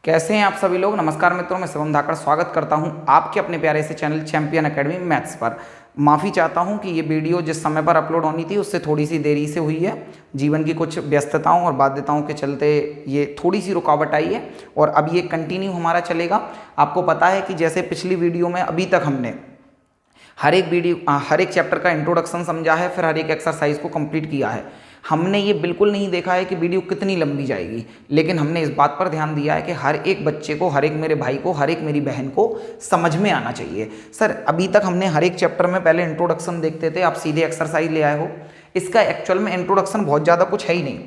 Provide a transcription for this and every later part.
कैसे हैं आप सभी लोग। नमस्कार मित्रों, मैं शिवम धाकड़ स्वागत करता हूं आपके अपने प्यारे से चैनल चैंपियन एकेडमी मैथ्स पर। माफ़ी चाहता हूं कि ये वीडियो जिस समय पर अपलोड होनी थी उससे थोड़ी सी देरी से हुई है। जीवन की कुछ व्यस्तताओं और बाध्यताओं के चलते ये थोड़ी सी रुकावट आई है और अब ये कंटिन्यू हमारा चलेगा। आपको पता है कि जैसे पिछली वीडियो में अभी तक हमने हर एक चैप्टर का इंट्रोडक्शन समझा है, फिर हर एक एक्सरसाइज को कंप्लीट किया है। हमने ये बिल्कुल नहीं देखा है कि वीडियो कितनी लंबी जाएगी, लेकिन हमने इस बात पर ध्यान दिया है कि हर एक बच्चे को, हर एक मेरे भाई को, हर एक मेरी बहन को समझ में आना चाहिए। सर अभी तक हमने हर एक चैप्टर में पहले इंट्रोडक्शन देखते थे, आप सीधे एक्सरसाइज ले आए हो। इसका एक्चुअल में इंट्रोडक्शन बहुत ज़्यादा कुछ है ही नहीं।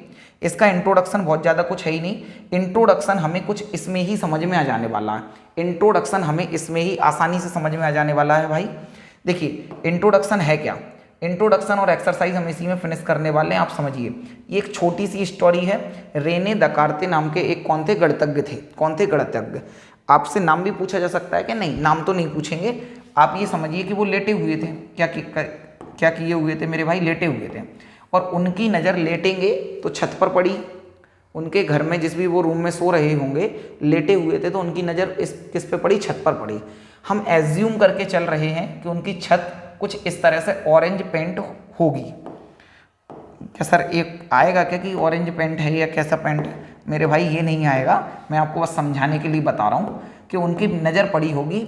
इसका इंट्रोडक्शन बहुत ज़्यादा कुछ है ही नहीं। इंट्रोडक्शन हमें कुछ इसमें ही समझ में आ जाने वाला है। इंट्रोडक्शन हमें इसमें ही आसानी से समझ में आ जाने वाला है भाई। देखिए इंट्रोडक्शन है क्या, इंट्रोडक्शन और एक्सरसाइज हम इसी में फिनिश करने वाले हैं। आप समझिए, ये एक छोटी सी स्टोरी है। रेने दकार्ते नाम के एक कौन थे गणितज्ञ थे। कौन थे? गणितज्ञ। आपसे नाम भी पूछा जा सकता है कि नहीं, नाम तो नहीं पूछेंगे। आप ये समझिए कि वो लेटे हुए थे। क्या किए हुए थे मेरे भाई? लेटे हुए थे। और उनकी नज़र लेटेंगे तो छत पर पड़ी। उनके घर में जिस भी वो रूम में सो रहे होंगे, लेटे हुए थे तो उनकी नज़र किस पे पड़ी? छत पर पड़ी। हम एज्यूम करके चल रहे हैं कि उनकी छत कुछ इस तरह से ऑरेंज पेंट होगी। क्या सर एक आएगा क्या कि ऑरेंज पेंट है या कैसा पेंट है? मेरे भाई ये नहीं आएगा, मैं आपको बस समझाने के लिए बता रहा हूँ कि उनकी नज़र पड़ी होगी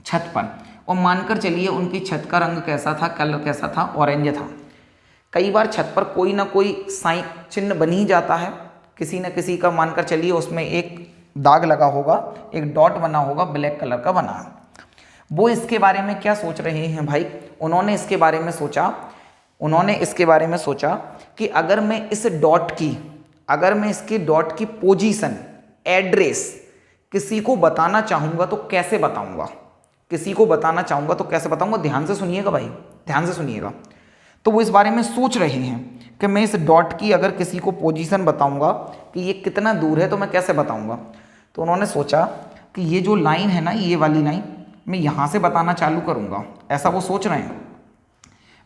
छत पर। और मानकर चलिए उनकी छत का रंग कैसा था, कलर कैसा था? ऑरेंज था। कई बार छत पर कोई ना कोई साइन चिन्ह बन ही जाता है, किसी न किसी का। मानकर चलिए उसमें एक दाग लगा होगा, एक डॉट बना होगा, ब्लैक कलर का बना है। वो इसके बारे में क्या सोच रहे हैं भाई? उन्होंने इसके बारे में सोचा कि अगर मैं इसके डॉट की पोजीशन, एड्रेस किसी को बताना चाहूँगा तो कैसे बताऊँगा? ध्यान से सुनिएगा भाई, ध्यान से सुनिएगा। तो वो इस बारे में सोच रहे हैं कि मैं इस डॉट की अगर किसी को पोजीशन बताऊँगा कि ये कितना दूर है तो मैं कैसे बताऊँगा। तो उन्होंने सोचा कि ये जो लाइन है ना, ये वाली लाइन, मैं यहाँ से बताना चालू करूँगा। ऐसा वो सोच रहे हैं।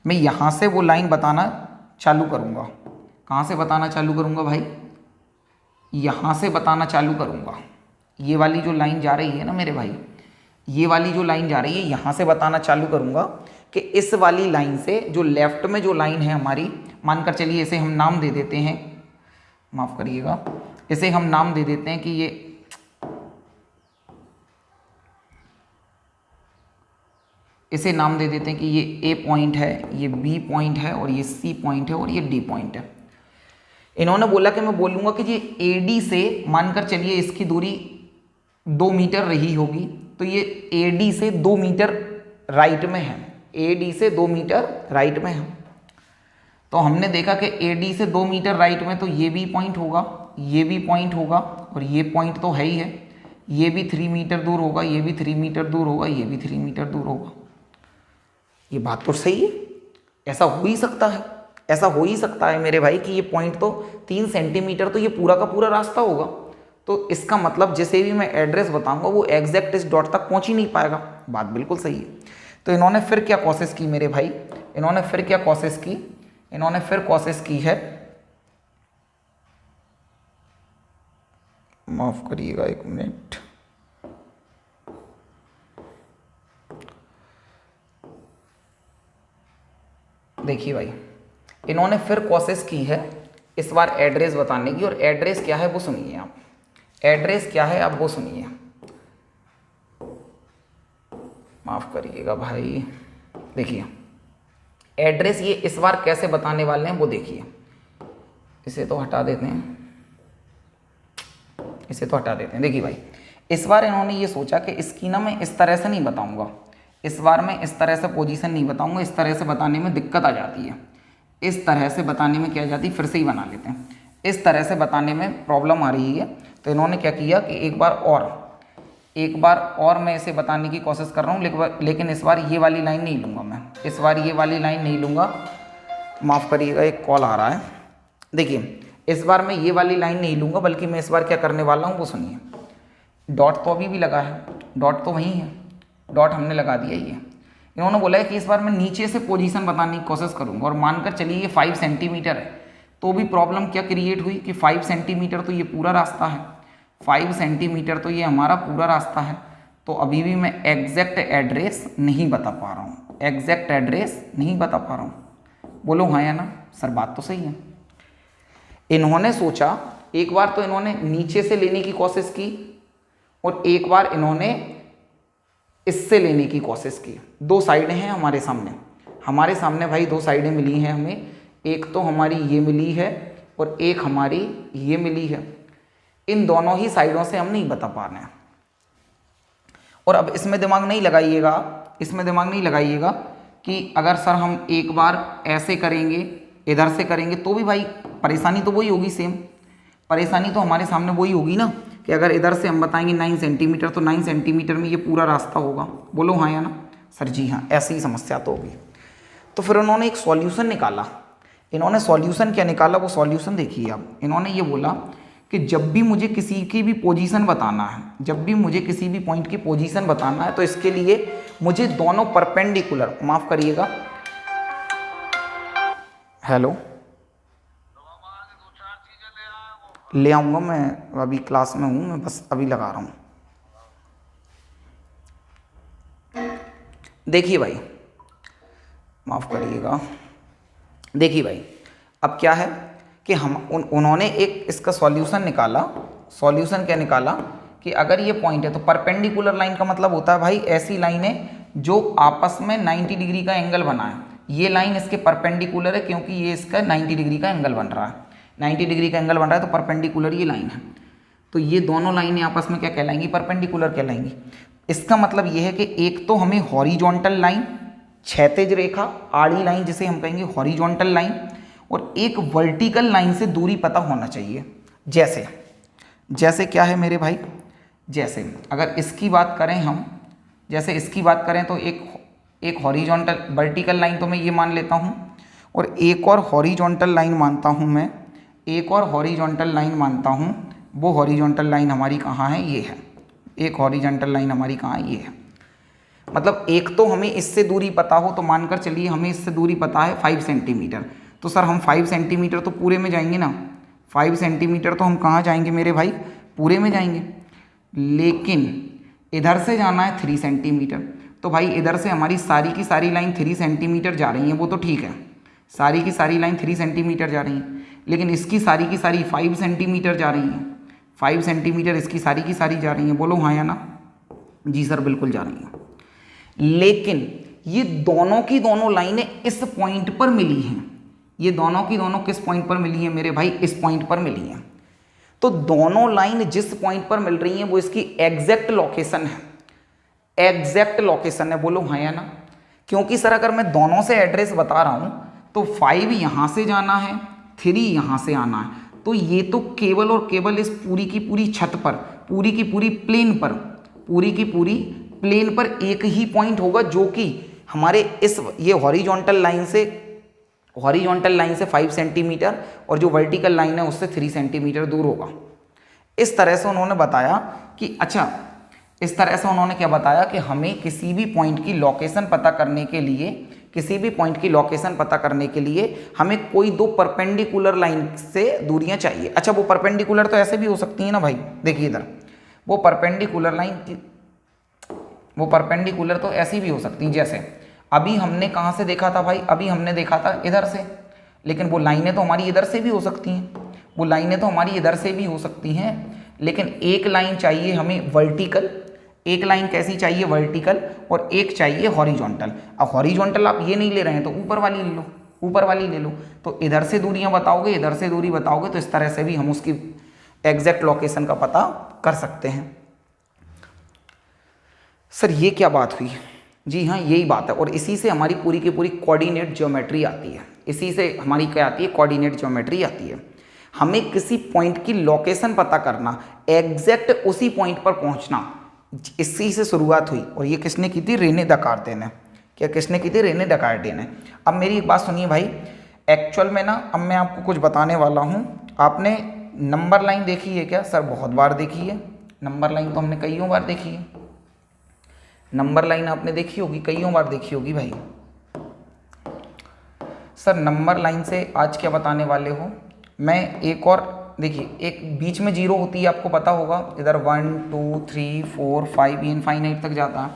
मैं यहाँ से वो लाइन बताना चालू करूँगा। कहाँ से बताना चालू करूँगा भाई? यहाँ से बताना चालू करूँगा। ये वाली जो लाइन जा रही है ना मेरे भाई, ये वाली जो लाइन जा रही है, यहाँ से बताना चालू करूँगा कि इस वाली लाइन से जो लेफ्ट में जो लाइन है हमारी, मानकर चलिए इसे हम नाम दे देते हैं, माफ़ करिएगा, इसे हम नाम दे देते हैं कि ये ए पॉइंट है, ये बी पॉइंट है और ये सी पॉइंट है और ये डी पॉइंट है। इन्होंने बोला कि मैं बोलूँगा कि ये एडी से, मानकर चलिए इसकी दूरी 2 मीटर रही होगी, तो ये एडी से 2 मीटर राइट में है। एडी से 2 मीटर राइट में है। तो हमने देखा कि एडी से 2 मीटर राइट में तो ये भी पॉइंट होगा, ये भी पॉइंट होगा और ये पॉइंट तो है ही है। ये भी 3 मीटर दूर होगा, ये भी 3 मीटर दूर होगा, ये भी 3 मीटर दूर होगा। ये बात तो सही है। ऐसा हो ही सकता है मेरे भाई कि ये पॉइंट तो 3 सेंटीमीटर, तो ये पूरा का पूरा रास्ता होगा। तो इसका मतलब जिसे भी मैं एड्रेस बताऊंगा वो एग्जैक्ट इस डॉट तक पहुंच ही नहीं पाएगा। बात बिल्कुल सही है। तो इन्होंने फिर क्या कोशिश की मेरे भाई? इन्होंने फिर कोशिश की है, माफ करिएगा 1 मिनट। देखिए भाई, इन्होंने फिर कोशिश की है इस बार एड्रेस बताने की। और एड्रेस क्या है वो सुनिए आप। माफ करिएगा भाई। देखिए एड्रेस ये इस बार कैसे बताने वाले हैं वो देखिए। इसे तो हटा देते हैं। देखिए भाई, इस बार इन्होंने ये सोचा कि इसकी ना मैं इस तरह से नहीं बताऊंगा। इस बार मैं इस तरह से पोजीशन नहीं बताऊंगा। इस तरह से बताने में दिक्कत आ जाती है। इस तरह से बताने में क्या आ जाती है, फिर से ही बना लेते हैं। इस तरह से बताने में प्रॉब्लम आ रही है। तो इन्होंने क्या किया कि एक बार और मैं इसे बताने की कोशिश कर रहा हूँ, लेकिन इस बार ये वाली लाइन नहीं लूँगा। माफ़ करिएगा, एक कॉल आ रहा है। देखिए इस बार मैं ये वाली लाइन नहीं लूँगा, बल्कि मैं इस बार क्या करने वाला हूँ वो सुनिए। डॉट तो अभी भी लगा है, डॉट तो वहीं है, डॉट हमने लगा दिया। ये इन्होंने बोला है कि इस बार मैं नीचे से पोजीशन बताने की कोशिश करूँगा और मानकर चलिए ये 5 सेंटीमीटर है, तो भी प्रॉब्लम क्या क्रिएट हुई कि 5 सेंटीमीटर तो ये पूरा रास्ता है, 5 सेंटीमीटर तो ये हमारा पूरा रास्ता है, तो अभी भी मैं एग्जैक्ट एड्रेस नहीं बता पा रहा हूँ, एग्जैक्ट एड्रेस नहीं बता पा रहा हूँ। बोलो हाँ या ना? सर बात तो सही है। इन्होंने सोचा, एक बार तो इन्होंने नीचे से लेने की कोशिश की और एक बार इन्होंने इससे लेने की कोशिश की। दो साइडें हैं हमारे सामने भाई दो साइडें मिली हैं हमें, एक तो हमारी ये मिली है और एक हमारी ये मिली है। इन दोनों ही साइडों से हम नहीं बता पा रहे हैं। और अब इसमें दिमाग नहीं लगाइएगा कि अगर सर हम एक बार ऐसे करेंगे, इधर से करेंगे, तो भी भाई परेशानी तो वही होगी, सेम परेशानी तो हमारे सामने वही होगी ना कि अगर इधर से हम बताएंगे 9 सेंटीमीटर तो 9 सेंटीमीटर में ये पूरा रास्ता होगा। बोलो हाँ या ना? सर जी हाँ, ऐसी ही समस्या तो होगी। तो फिर उन्होंने एक सॉल्यूशन निकाला। इन्होंने सॉल्यूशन क्या निकाला, वो सॉल्यूशन देखिए आप। इन्होंने ये बोला कि जब भी मुझे किसी की भी पोजीशन बताना है, जब भी मुझे किसी भी पॉइंट की पोजीशन बताना है, तो इसके लिए मुझे दोनों परपेंडिकुलर, माफ़ करिएगा, हेलो, ले आऊँगा, मैं अभी क्लास में हूँ, मैं बस अभी लगा रहा हूँ। देखिए भाई, माफ़ करिएगा, देखिए भाई, अब क्या है कि उन्होंने एक इसका सॉल्यूशन निकाला। सॉल्यूशन क्या निकाला कि अगर ये पॉइंट है तो परपेंडिकुलर लाइन का मतलब होता है भाई ऐसी लाइन है जो आपस में 90 डिग्री का एंगल बनाए। ये लाइन इसके परपेंडिकुलर है क्योंकि ये इसका 90 डिग्री का एंगल बन रहा है, 90 डिग्री का एंगल बन रहा है, तो परपेंडिकुलर ये लाइन है। तो ये दोनों लाइनें आपस में क्या कहलाएंगी? परपेंडिकुलर कहलाएंगी। इसका मतलब ये है कि एक तो हमें हॉरिजॉन्टल लाइन, क्षैतिज रेखा, आड़ी लाइन जिसे हम कहेंगे हॉरिजॉन्टल लाइन, और एक वर्टिकल लाइन से दूरी पता होना चाहिए। जैसे क्या है मेरे भाई, जैसे अगर इसकी बात करें हम, जैसे इसकी बात करें तो एक हॉरिजॉन्टल वर्टिकल लाइन तो मैं ये मान लेता हूँ, और एक और हॉरिजॉन्टल लाइन मानता हूँ मैं, एक और हॉरिजॉन्टल लाइन मानता हूँ। वो हॉरिजॉन्टल लाइन हमारी कहाँ है? ये है। एक हॉरिजॉन्टल लाइन हमारी कहाँ है? ये है। मतलब एक तो हमें इससे दूरी पता हो, तो मानकर चलिए हमें इससे दूरी पता है 5 सेंटीमीटर, तो सर हम 5 सेंटीमीटर तो पूरे में जाएंगे ना, 5 सेंटीमीटर तो हम कहाँ जाएंगे मेरे भाई? पूरे में जाएंगे। लेकिन इधर से जाना है 3 सेंटीमीटर, तो भाई इधर से हमारी सारी की सारी लाइन 3 सेंटीमीटर जा रही है, वो तो ठीक है, सारी की सारी लाइन 3 सेंटीमीटर जा रही है, लेकिन इसकी सारी की सारी 5 सेंटीमीटर जा रही है, 5 सेंटीमीटर इसकी सारी की सारी जा रही है। बोलो हाँ या ना? जी सर बिल्कुल जा रही है। लेकिन ये दोनों की दोनों लाइनें इस पॉइंट पर मिली हैं। ये दोनों की दोनों किस पॉइंट पर मिली है मेरे भाई? इस पॉइंट पर मिली हैं। तो दोनों लाइन जिस पॉइंट पर मिल रही हैं वो इसकी एग्जैक्ट लोकेशन है, एग्जैक्ट लोकेशन है। बोलो हाँ या ना? क्योंकि सर अगर मैं दोनों से एड्रेस बता रहा हूं तो 5 यहां से जाना है, 3 यहां से आना है, तो ये तो केवल और केवल इस पूरी की पूरी छत पर, पूरी की पूरी प्लेन पर, पूरी की पूरी प्लेन पर एक ही पॉइंट होगा जो कि हमारे इस ये हॉरिजॉन्टल लाइन से 5 सेंटीमीटर और जो वर्टिकल लाइन है उससे 3 सेंटीमीटर दूर होगा। इस तरह से उन्होंने बताया कि अच्छा, इस तरह से उन्होंने क्या बताया कि हमें किसी भी पॉइंट की लोकेशन पता करने के लिए, किसी भी पॉइंट की लोकेशन पता करने के लिए हमें कोई दो परपेंडिकुलर लाइन से दूरियां चाहिए। अच्छा, वो परपेंडिकुलर तो ऐसे भी हो सकती है ना भाई, देखिए इधर वो परपेंडिकुलर लाइन, वो परपेंडिकुलर तो ऐसी भी हो सकती है। जैसे अभी हमने कहाँ से देखा था भाई? अभी हमने देखा था इधर से, लेकिन वो लाइनें तो हमारी इधर से भी हो सकती हैं, वो लाइनें तो हमारी इधर से भी हो सकती हैं, लेकिन एक लाइन चाहिए हमें वर्टिकल। एक लाइन कैसी चाहिए? वर्टिकल। और एक चाहिए हॉरिजॉन्टल। अब हॉरिजॉन्टल आप ये नहीं ले रहे हैं तो ऊपर वाली ले लो, ऊपर वाली ले लो। तो इधर से दूरियां बताओगे, इधर से दूरी बताओगे, तो इस तरह से भी हम उसकी एग्जैक्ट लोकेशन का पता कर सकते हैं। सर ये क्या बात हुई? जी हाँ, यही बात है। और इसी से हमारी पूरी की पूरी कोऑर्डिनेट ज्योमेट्री आती है। इसी से हमारी क्या आती है? कोऑर्डिनेट ज्योमेट्री आती है। हमें किसी पॉइंट की लोकेशन पता करना, एग्जैक्ट उसी पॉइंट पर पहुंचना, इसी से शुरुआत हुई। और ये किसने की थी? रेने दकार्ते ने। क्या किसने की थी? रेने दकार्ते ने। अब मेरी एक बात सुनिए भाई, एक्चुअल में ना अब मैं आपको कुछ बताने वाला हूँ। आपने नंबर लाइन देखी है क्या? सर बहुत बार देखी है, नंबर लाइन तो हमने कईयों बार देखी है। नंबर लाइन आपने देखी होगी, कईयों बार देखी होगी भाई। सर नंबर लाइन से आज क्या बताने वाले हो, मैं एक और देखिए, एक बीच में जीरो होती है, आपको पता होगा, इधर 1 2 3 4 5 ये इनफाइनाइट तक जाता है,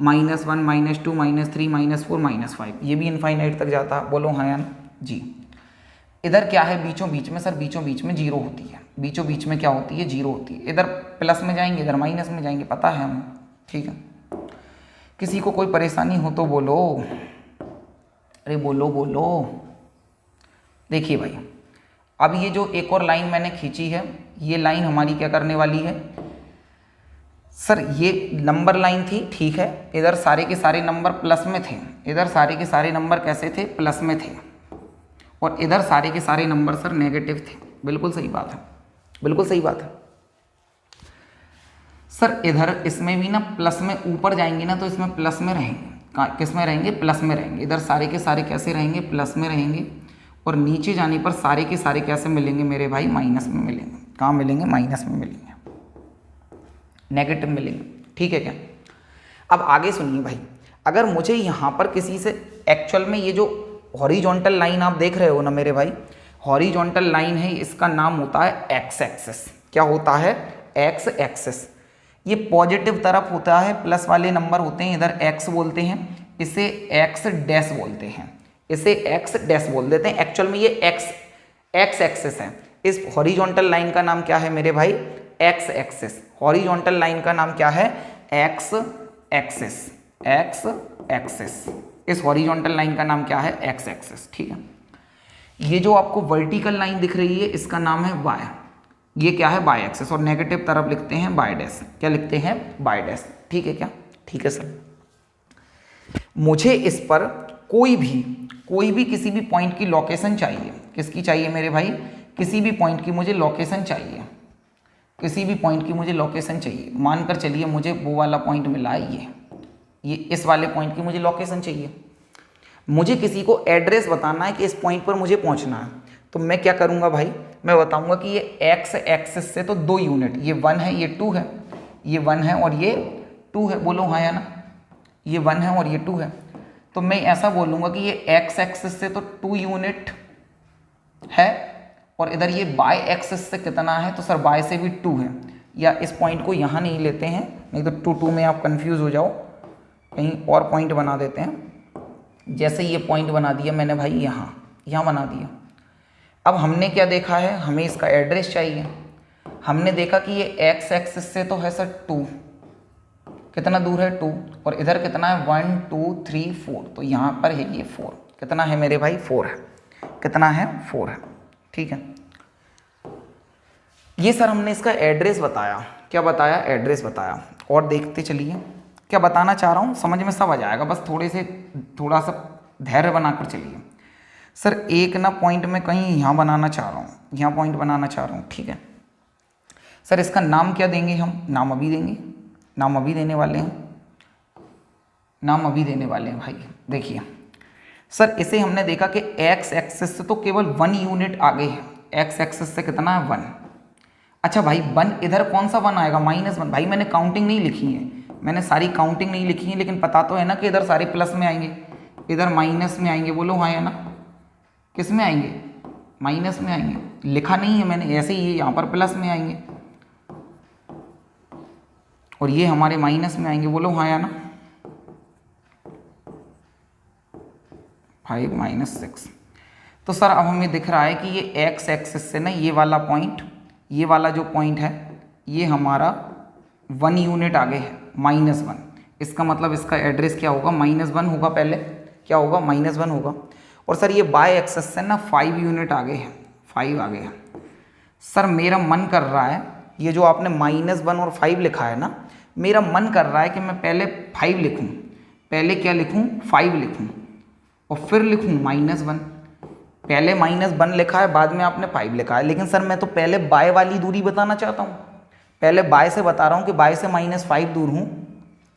-1 -2 -3 -4 -5 ये भी इनफाइनाइट तक जाता है। बोलो हाँ या ना जी। इधर क्या है बीचों बीच में, सर बीचों बीच में जीरो होती है, बीचों बीच में क्या होती है, जीरो होती है। इधर प्लस में जाएंगे, इधर माइनस में जाएंगे, पता है हमें, ठीक है। किसी को कोई परेशानी हो तो बोलो, अरे बोलो बोलो। देखिए भाई, अब ये जो एक और लाइन मैंने खींची है, ये लाइन हमारी क्या करने वाली है सर, ये नंबर लाइन थी, ठीक है। इधर सारे के सारे नंबर प्लस में थे, इधर सारे के सारे नंबर कैसे थे, प्लस में थे, और इधर सारे के सारे नंबर सर नेगेटिव थे। बिल्कुल सही बात है, बिल्कुल सही बात है सर। इधर इसमें भी ना प्लस में ऊपर जाएंगे ना तो इसमें प्लस में रहेंगे, किस में रहेंगे, प्लस में रहेंगे। इधर सारे के सारे कैसे रहेंगे, प्लस में रहेंगे, और नीचे जाने पर सारे के सारे कैसे मिलेंगे मेरे भाई, माइनस में मिलेंगे। कहाँ मिलेंगे, माइनस में मिलेंगे, नेगेटिव मिलेंगे, ठीक है क्या। अब आगे सुनिए भाई, अगर मुझे यहाँ पर किसी से एक्चुअल में ये जो हॉरिजॉन्टल लाइन आप देख रहे हो ना मेरे भाई, हॉरिजॉन्टल लाइन है, इसका नाम होता है एक्स एक्सिस। क्या होता है, एक्स एक्सिस। ये पॉजिटिव तरफ होता है, प्लस वाले नंबर होते हैं, इधर एक्स बोलते हैं, इसे एक्स डैश बोलते हैं, इसे एक्स डैश बोल देते हैं। एक्चुअल में ये एक्स एक्सिस है। इस हॉरिजॉन्टल लाइन का नाम क्या है मेरे भाई, एक्स एक्सिस। हॉरिजॉन्टल लाइन का नाम क्या है, एक्स एक्सिस, एक्स एक्सिस। इस हॉरिजॉन्टल लाइन का नाम क्या है, एक्स एक्सिस, ठीक है। ये जो आपको वर्टिकल लाइन दिख रही है, इसका नाम है वाई। ये क्या है, वाई एक्सिस, और नेगेटिव तरफ लिखते हैं वाई डैश। क्या लिखते हैं, वाई डैश, ठीक है क्या, ठीक है सर। मुझे इस पर कोई भी किसी भी पॉइंट की लोकेशन चाहिए। किसकी चाहिए मेरे भाई, किसी भी पॉइंट की मुझे लोकेशन चाहिए, किसी भी पॉइंट की मुझे लोकेशन चाहिए। मानकर चलिए मुझे वो वाला पॉइंट मिला है, ये इस वाले पॉइंट की मुझे लोकेशन चाहिए। मुझे किसी को एड्रेस बताना है कि इस पॉइंट पर मुझे पहुंचना है, तो मैं क्या करूंगा भाई, मैं बताऊंगा कि ये एक्स एक्सिस से तो 2 यूनिट, ये 1 है, ये 2 है, ये 1 है और ये 2 है। बोलो हाँ या ना, ये 1 है और ये 2 है। तो मैं ऐसा बोलूँगा कि ये एक्स एक्सिस से तो 2 यूनिट है, और इधर ये बाय एक्सिस से कितना है, तो सर बाय से भी 2 है। या इस पॉइंट को यहाँ नहीं लेते हैं, नहीं तो 2 2 में आप कंफ्यूज हो जाओ, कहीं और पॉइंट बना देते हैं। जैसे ये पॉइंट बना दिया मैंने भाई, यहाँ बना दिया। अब हमने क्या देखा है, हमें इसका एड्रेस चाहिए। हमने देखा कि ये एक्स एक्सिस से तो है सर 2, कितना दूर है 2, और इधर कितना है 1 2 3 4, तो यहाँ पर है ये 4। कितना है मेरे भाई, 4 है। कितना है, 4 है, ठीक है। ये सर हमने इसका एड्रेस बताया। क्या बताया, एड्रेस बताया। और देखते चलिए क्या बताना चाह रहा हूँ, समझ में सब आ जाएगा, बस थोड़ा सा धैर्य बनाकर चलिए। सर एक ना पॉइंट में कहीं यहाँ बनाना चाह रहा हूँ, यहाँ पॉइंट बनाना चाह रहा हूँ, ठीक है। सर इसका नाम क्या देंगे हम, नाम अभी देंगे, नाम अभी देने वाले हैं, नाम अभी देने वाले हैं भाई। देखिए सर, इसे हमने देखा कि एक्स एक्सिस से तो केवल 1 यूनिट आगे है। एक्स एक्सिस से कितना है, 1। अच्छा भाई 1, इधर कौन सा 1 आएगा, -1। भाई मैंने काउंटिंग नहीं लिखी है, मैंने सारी काउंटिंग नहीं लिखी है, लेकिन पता तो है ना कि इधर सारे प्लस में आएंगे, इधर माइनस में आएंगे। बोलो हाँ या ना, किस में आएंगे, माइनस में आएंगे। लिखा नहीं है मैंने, ऐसे ही यहाँ पर प्लस में आएंगे और ये हमारे माइनस में आएंगे। बोलो हाँ या ना, 5 -6। तो सर अब हमें दिख रहा है कि ये एक्स एक्सिस से ना ये वाला पॉइंट, ये वाला जो पॉइंट है, ये हमारा 1 यूनिट आगे है, -1। इसका मतलब इसका एड्रेस क्या होगा, -1 होगा। पहले क्या होगा, -1 होगा। और सर ये बाय एक्सिस से ना 5 यूनिट आगे है, 5 आगे है। सर मेरा मन कर रहा है, ये जो आपने -1 और 5 लिखा है ना, मेरा मन कर रहा है कि मैं पहले 5 लिखूं, पहले क्या लिखूं, 5 लिखूं, और फिर लिखूं -1। पहले -1 लिखा है, बाद में आपने 5 लिखा है, लेकिन सर मैं तो पहले बाय वाली दूरी बताना चाहता हूँ। पहले बाय से बता रहा हूँ कि बाय से -5 दूर हूँ।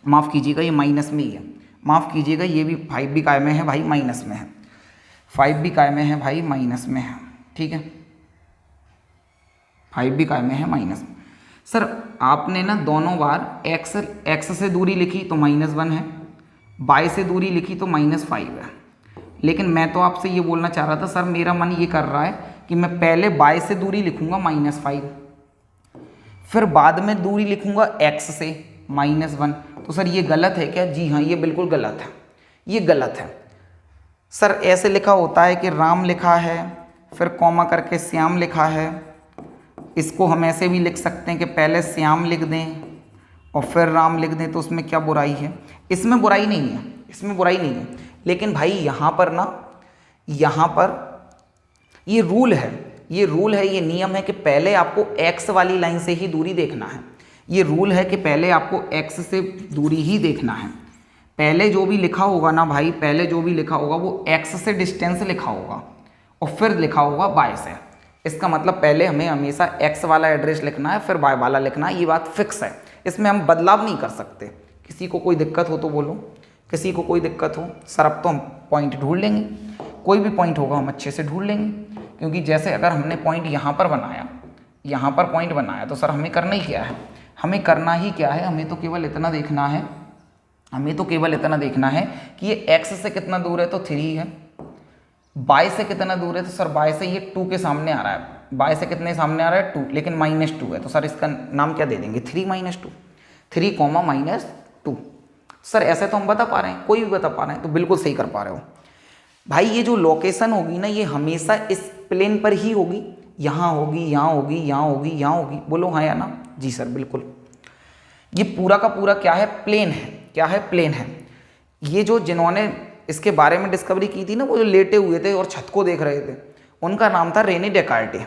माफ़ कीजिएगा, ये माइनस में ही है, माफ़ कीजिएगा, ये भी 5 भी काय में है भाई, माइनस में है। 5 भी काय में है भाई, माइनस में है, ठीक है। 5 भी काय में है, माइनस में। सर आपने ना दोनों बार एक्स से दूरी लिखी तो -1 है, बाय से दूरी लिखी तो -5 है। लेकिन मैं तो आपसे ये बोलना चाह रहा था सर, मेरा मन ये कर रहा है कि मैं पहले बाय से दूरी लिखूंगा -5, फिर बाद में दूरी लिखूंगा एक्स से -1। तो सर ये गलत है क्या? जी हाँ, ये बिल्कुल गलत है, ये गलत है। सर ऐसे लिखा होता है कि राम लिखा है, फिर कॉमा करके श्याम लिखा है। इसको हम ऐसे भी लिख सकते हैं कि पहले श्याम लिख दें और फिर राम लिख दें, तो उसमें क्या बुराई है? इसमें बुराई नहीं है, इसमें बुराई नहीं है। लेकिन भाई यहाँ पर ना, यहाँ पर ये रूल है, ये रूल है, ये नियम है कि पहले आपको एक्स वाली लाइन से ही दूरी देखना है। ये रूल है कि पहले आपको एक्स से दूरी ही देखना है। पहले जो भी लिखा होगा ना भाई, पहले जो भी लिखा होगा वो एक्स से डिस्टेंस लिखा होगा और फिर लिखा होगा बाय से। इसका मतलब पहले हमें हमेशा एक्स वाला एड्रेस लिखना है, फिर बाय वाला लिखना है। ये बात फिक्स है, इसमें हम बदलाव नहीं कर सकते। किसी को कोई दिक्कत हो तो बोलो, किसी को कोई दिक्कत हो। सर अब तो हम पॉइंट ढूंढ लेंगे, कोई भी पॉइंट होगा हम अच्छे से ढूंढ लेंगे। क्योंकि जैसे अगर हमने पॉइंट यहाँ पर बनाया, यहाँ पर पॉइंट बनाया, तो सर हमें करना ही क्या है? हमें करना ही क्या है? हमें तो केवल इतना देखना है, हमें तो केवल इतना देखना है कि ये एक्स से कितना दूर है, तो 3 है। बाय से कितना दूर है, तो सर बाय से ये 2 के सामने आ रहा है। बाय से कितने सामने आ रहा है? 2, लेकिन -2 है। तो सर इसका नाम क्या दे देंगे? 3 - 2, 3, -2। सर ऐसे तो हम बता पा रहे हैं, कोई भी बता पा रहे हैं, तो बिल्कुल सही कर पा रहे हो भाई। ये जो लोकेशन होगी ना, ये हमेशा इस प्लेन पर ही होगी। यहाँ होगी, यहाँ होगी, यहाँ होगी, यहाँ होगी। बोलो हाँ या ना? जी सर बिल्कुल। ये पूरा का पूरा क्या है? प्लेन है। क्या है? प्लेन है। ये जो जिन्होंने इसके बारे में डिस्कवरी की थी ना, वो जो लेटे हुए थे और छत को देख रहे थे, उनका नाम था रेने डेकार्टे।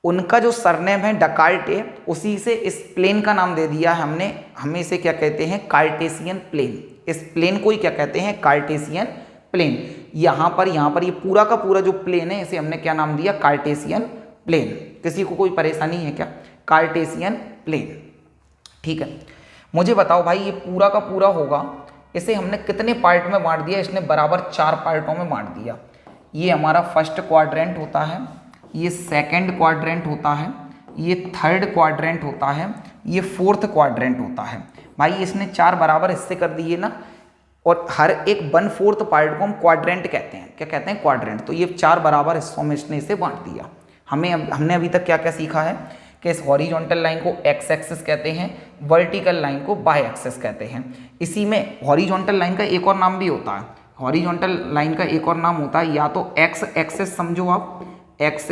उनका जो सरनेम है डकार्टे, उसी से इस प्लेन का नाम दे दिया है हमने। हमें इसे क्या कहते हैं? Cartesian plane. इस प्लेन को ही क्या कहते हैं? Cartesian plane. यहाँ पर ये पूरा का पूरा जो प्लेन है, इसे हमने क्या नाम दिया? Cartesian plane. किसी को कोई परेशानी है क्या? Cartesian plane. ठीक है, मुझे बताओ भाई, ये पूरा का पूरा होगा, इसे हमने कितने पार्ट में बांट दिया? इसने बराबर 4 पार्टों में बांट दिया। ये हमारा फर्स्ट क्वाड्रेंट होता है, ये सेकंड क्वाड्रेंट होता है, ये थर्ड क्वाड्रेंट होता है, ये फोर्थ क्वाड्रेंट होता है। भाई इसने 4 बराबर हिस्से कर दिए ना, और हर एक 1/4 पार्ट को हम क्वाड्रेंट कहते हैं। क्या कहते हैं? क्वाड्रेंट। तो ये 4 बराबर हिस्सों में इसने इसे बांट दिया। हमने अभी तक क्या क्या सीखा है कि इस हॉरिजॉन्टल लाइन को एक्स एक्सिस कहते हैं, वर्टिकल लाइन को बाय एक्सिस कहते हैं। इसी में हॉरिजॉन्टल लाइन का एक और नाम भी होता है। हॉरिजॉन्टल लाइन का एक और नाम होता है, या तो एक्स एक्सिस समझो आप, एक्स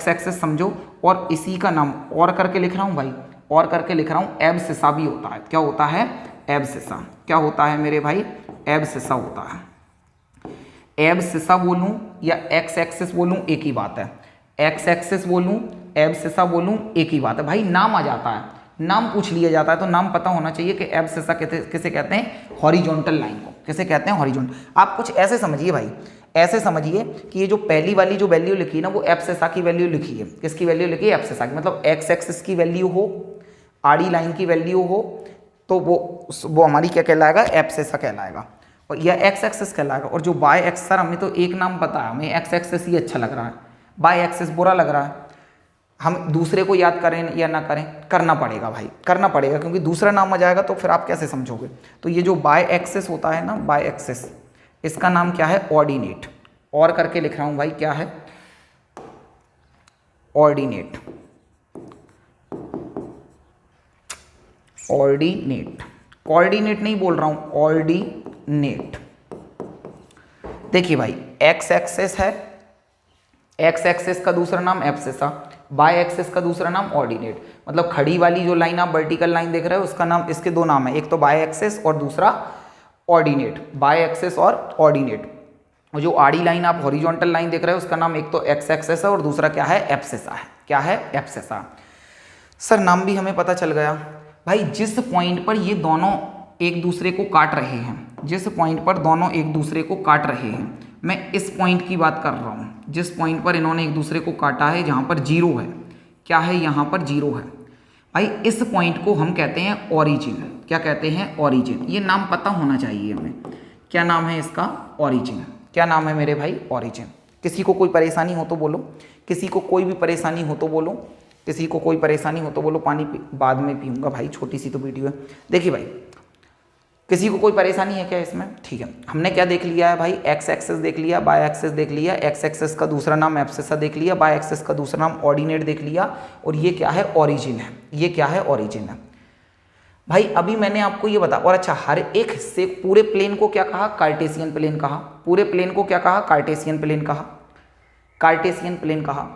एक्सिस समझो, और इसी का नाम और करके लिख रहा हूँ भाई, और करके लिख रहा हूँ, एब्सिसा भी होता है। क्या होता है? एब्सिसा। क्या होता है मेरे भाई? एब्सिसा होता है। एब्सिसा बोलूँ या एक्स एक्सिस बोलूँ, एक ही बात है। एक्स एक्सिस बोलूँ, एब्सिसा बोलूँ, एक ही बात है भाई। नाम आ जाता है, नाम पूछ लिया जाता है, तो नाम पता होना चाहिए कि एब्सिसा किसे कहते हैं? हॉरिजॉन्टल लाइन को किसे कहते हैं? हॉरिजॉन्टल। आप कुछ ऐसे समझिए भाई, ऐसे समझिए कि ये जो पहली वाली जो वैल्यू लिखी है ना, वो एब्सिसा की वैल्यू लिखी है। किसकी वैल्यू लिखी है? एब्सिसा की। मतलब एक्स एक्सिस की वैल्यू हो, आड़ी लाइन की वैल्यू हो, तो वो हमारी क्या कहलाएगा? एब्सिसा कहलाएगा, और यह एक्स एक्सिस कहलाएगा। और जो बाय एक्स, सर हमें तो एक नाम पता है, हमें एक्स एक्सिस ही अच्छा लग रहा है, बाय एक्सिस बुरा लग रहा है। हम दूसरे को याद करें या ना करें, करना पड़ेगा भाई, करना पड़ेगा, क्योंकि दूसरा नाम आ जाएगा तो फिर आप कैसे समझोगे? तो ये जो बाय एक्सिस होता है ना, बाय एक्सिस, इसका नाम क्या है? ऑर्डिनेट। और करके लिख रहा हूं भाई, क्या है? ऑर्डिनेट। ऑर्डिनेट, कोऑर्डिनेट नहीं बोल रहा हूं, ऑर्डिनेट। देखिए भाई, एक्स एक्सिस है, एक्स एक्सिस का दूसरा नाम एब्सिसा, बाय एक्सिस का दूसरा नाम ऑर्डिनेट। मतलब खड़ी वाली जो लाइन आप वर्टिकल लाइन देख रहे हो, उसका नाम, इसके 2 नाम है, एक तो बाय एक्सिस और दूसरा ऑर्डिनेट। बाय एक्सिस और ऑर्डिनेट। और जो आड़ी लाइन आप हॉरिजॉन्टल लाइन देख रहे हो, उसका नाम एक तो एक्स एक्सिस है और दूसरा क्या है? एब्सिसा है। क्या है? एब्सिसा। सर नाम भी हमें पता चल गया भाई। जिस पॉइंट पर ये दोनों एक दूसरे को काट रहे हैं, जिस पॉइंट पर दोनों एक दूसरे को काट रहे हैं, मैं इस पॉइंट की बात कर रहा हूं। जिस पॉइंट पर इन्होंने एक दूसरे को काटा है, जहां पर 0 है, क्या है? यहां पर 0 है भाई। इस पॉइंट को हम कहते हैं ऑरिजिन। क्या कहते हैं? ऑरिजिन। ये नाम पता होना चाहिए हमें। क्या नाम है इसका? ऑरिजिन। क्या नाम है मेरे भाई? ऑरिजिन। किसी को कोई परेशानी हो तो बोलो, किसी को कोई भी परेशानी हो तो बोलो। किसी को कोई परेशानी हो तो बोलो पानी बाद में पीऊँगा भाई, छोटी सी तो वीडियो है। देखिए भाई, किसी को कोई परेशानी है क्या इसमें? ठीक है, हमने क्या देख लिया है भाई, एक्स एक्सेस देख लिया, बाय एक्सेस देख लिया, एक्स एक्सेस का दूसरा नाम एब्सिसा देख लिया, बाय एक्सेस का दूसरा नाम ऑर्डिनेट देख लिया, और ये क्या है, ओरिजिन है। ये क्या है, ओरिजिन है भाई। अभी मैंने आपको ये बता, और अच्छा, हर एक हिस्से पूरे प्लेन को क्या कहा, कार्टेशियन प्लेन कहा। पूरे प्लेन को क्या कहा, कार्टेशियन प्लेन कहा, कार्टेशियन प्लेन कहा।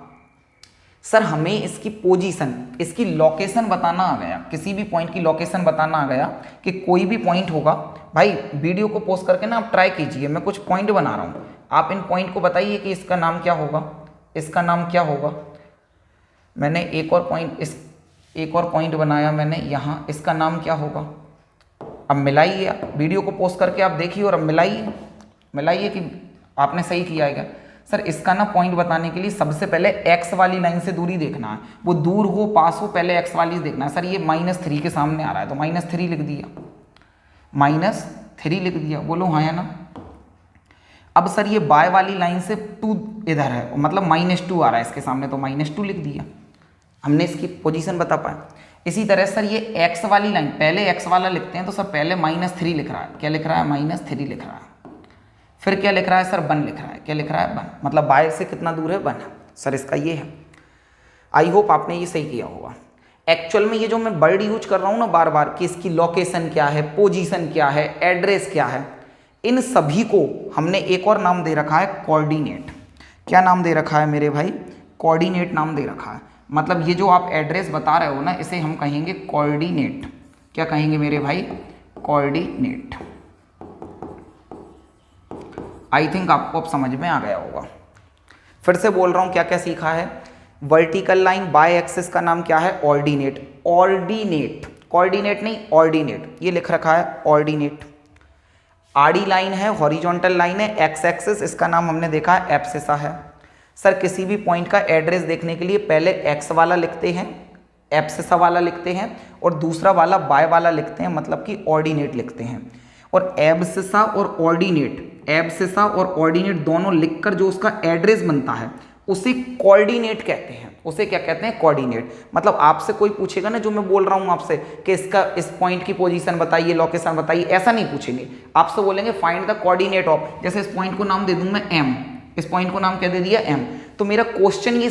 सर हमें इसकी पोजीशन, इसकी लोकेशन बताना आ गया, किसी भी पॉइंट की लोकेशन बताना आ गया कि कोई भी पॉइंट होगा भाई, वीडियो को पॉज करके ना आप ट्राई कीजिए, मैं कुछ पॉइंट बना रहा हूँ, आप इन पॉइंट को बताइए कि इसका नाम क्या होगा, इसका नाम क्या होगा। मैंने एक और पॉइंट बनाया मैंने यहाँ, इसका नाम क्या होगा। अब मिलाइए, आप वीडियो को पॉज करके आप देखिए और अब मिलाइए कि आपने सही किया है क्या। सर इसका ना पॉइंट बताने के लिए सबसे पहले एक्स वाली लाइन से दूरी देखना है, वो दूर हो पास हो, पहले एक्स वाली देखना है। सर ये -3 के सामने आ रहा है तो -3 लिख दिया, -3 लिख दिया, बोलो हाँ या ना। अब सर ये बाय वाली लाइन से 2 इधर है, मतलब -2 आ रहा है इसके सामने, तो -2 लिख दिया, हमने इसकी पोजीशन बता पाए। इसी तरह सर ये एक्स वाली लाइन, पहले एक्स वाला लिखते हैं तो सर पहले -3 लिख रहा है, क्या लिख रहा है, -3 लिख रहा है। फिर क्या लिख रहा है सर, 1 लिख रहा है, क्या लिख रहा है, 1, मतलब बाय से कितना दूर है, 1 है। सर इसका ये है। आई होप आपने ये सही किया होगा। एक्चुअल में ये जो मैं वर्ड यूज कर रहा हूँ ना बार बार कि इसकी लोकेशन क्या है, पोजीशन क्या है, एड्रेस क्या है, इन सभी को हमने एक और नाम दे रखा है, कोऑर्डिनेट। क्या नाम दे रखा है मेरे भाई, कोऑर्डिनेट नाम दे रखा है। मतलब ये जो आप एड्रेस बता रहे हो ना, इसे हम कहेंगे कोऑर्डिनेट। क्या कहेंगे मेरे भाई, कोऑर्डिनेट। आई थिंक आपको अब समझ में आ गया होगा। फिर से बोल रहा हूँ क्या क्या सीखा है। वर्टिकल लाइन बाय एक्सिस का नाम क्या है, ऑर्डिनेट। ऑर्डिनेट, कोऑर्डिनेट नहीं, ऑर्डिनेट, ये लिख रखा है ऑर्डिनेट। आड़ी लाइन है, हॉरिजॉन्टल लाइन है, एक्स एक्सिस, इसका नाम हमने देखा है एब्सिसा है। सर किसी भी पॉइंट का एड्रेस देखने के लिए पहले एक्स वाला लिखते हैं, एब्सिसा वाला लिखते हैं, और दूसरा वाला बाय वाला लिखते हैं, मतलब कि ऑर्डिनेट लिखते हैं। और एब्सिसा और ऑर्डिनेट, एब्सिसा और ऑर्डिनेट दोनों लिखकर जो उसका एड्रेस बनता है उसे कोऑर्डिनेट कहते हैं। उसे क्या कहते हैं, कोऑर्डिनेट। मतलब आपसे कोई पूछेगा ना, जो मैं बोल रहा हूं आपसे कि इसका इस पॉइंट की पोजीशन बताइए, लोकेशन बताइए, ऐसा नहीं पूछेंगे, आपसे बोलेंगे फाइंड द कोऑर्डिनेट ऑफ, जैसे इस पॉइंट को नाम दे दूं मैं एम, इस पॉइंट को नाम क्या दे दिया, एम। तो मेरा क्वेश्चन ये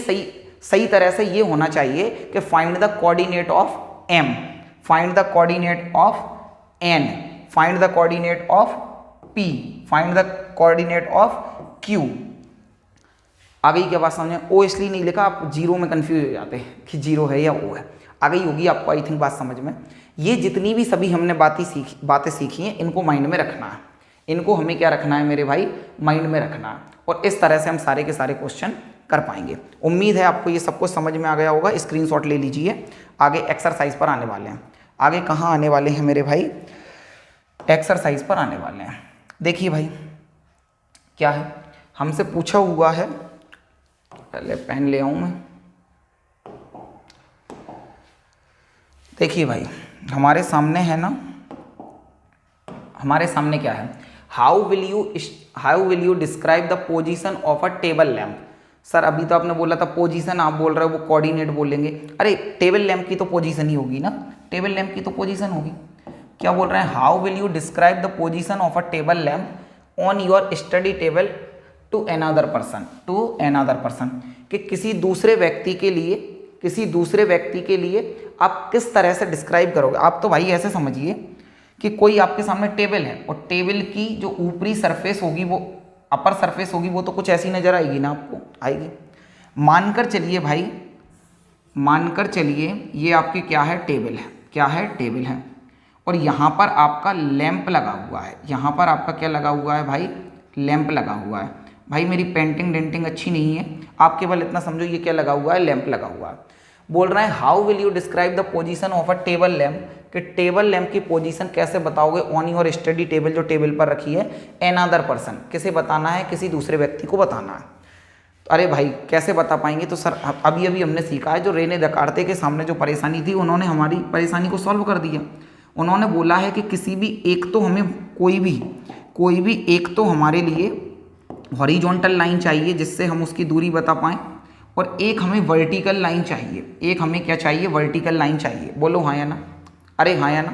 सही तरह से ये होना चाहिए कि find the coordinate of M, find the coordinate of N, find the coordinate of P, find the coordinate of Q। आ गई क्या बात समझ में? O इसलिए नहीं लिखा, आप जीरो में कंफ्यूज हो जाते हैं कि जीरो है या O है। आ गई होगी आपको आई थिंक बात समझ में। ये जितनी भी सभी हमने बातें सीखी हैं, इनको माइंड में रखना है। इनको हमें क्या रखना है मेरे भाई, माइंड में रखना है, और इस तरह से हम सारे के सारे क्वेश्चन कर पाएंगे। उम्मीद है आपको ये सब कुछ समझ में आ गया होगा। स्क्रीनशॉट ले लीजिए। आगे एक्सरसाइज पर आने वाले हैं। आगे कहाँ आने वाले हैं मेरे भाई, एक्सरसाइज पर आने वाले हैं। देखिए भाई क्या है, हमसे पूछा हुआ है, पहले पेन ले आऊं मैं। देखिए भाई हमारे सामने है ना, हमारे सामने क्या है, how will you describe the position of a table lamp. Sir अभी तो आपने बोला था पोजीशन, आप बोल रहे हो वो कोऑर्डिनेट बोलेंगे। अरे टेबल लैम्प की तो पोजीशन ही होगी ना, टेबल लैम्प की तो पोजीशन होगी। क्या बोल रहे हैं, how will you describe the position of a table lamp on your study table to another person, कि किसी दूसरे व्यक्ति के लिए आप किस तरह से डिस्क्राइब करोगे। आप तो भाई ऐसे समझिए कि कोई आपके सामने टेबल है और टेबल की जो ऊपरी सरफेस होगी, वो अपर सरफेस होगी, वो तो कुछ ऐसी नजर आएगी ना आपको, आएगी। मानकर चलिए भाई, मानकर चलिए ये आपकी क्या है, टेबल है, क्या है, टेबल है, और यहाँ पर आपका लैंप लगा हुआ है। यहाँ पर आपका क्या लगा हुआ है भाई, लैंप लगा हुआ है। भाई मेरी पेंटिंग डेंटिंग अच्छी नहीं है, आप केवल इतना समझो ये क्या लगा हुआ है, लैंप लगा हुआ है। बोल रहे हैं how will you describe the position of a table lamp, कि टेबल लैंप की पोजीशन कैसे बताओगे ऑन योर स्टडी टेबल, जो टेबल पर रखी है, अनदर पर्सन, किसे बताना है, किसी दूसरे व्यक्ति को बताना है। अरे भाई कैसे बता पाएंगे, तो सर अभी हमने सीखा है, जो रेने दकार्ते के सामने जो परेशानी थी, उन्होंने हमारी परेशानी को सॉल्व कर दिया। उन्होंने बोला है कि किसी भी एक तो हमें कोई भी एक तो हमारे लिए हॉरिजॉन्टल लाइन चाहिए जिससे हम उसकी दूरी बता पाएँ, और एक हमें वर्टिकल लाइन चाहिए, एक हमें क्या चाहिए, वर्टिकल लाइन चाहिए। बोलो हाँ या ना, अरे हाँ या ना।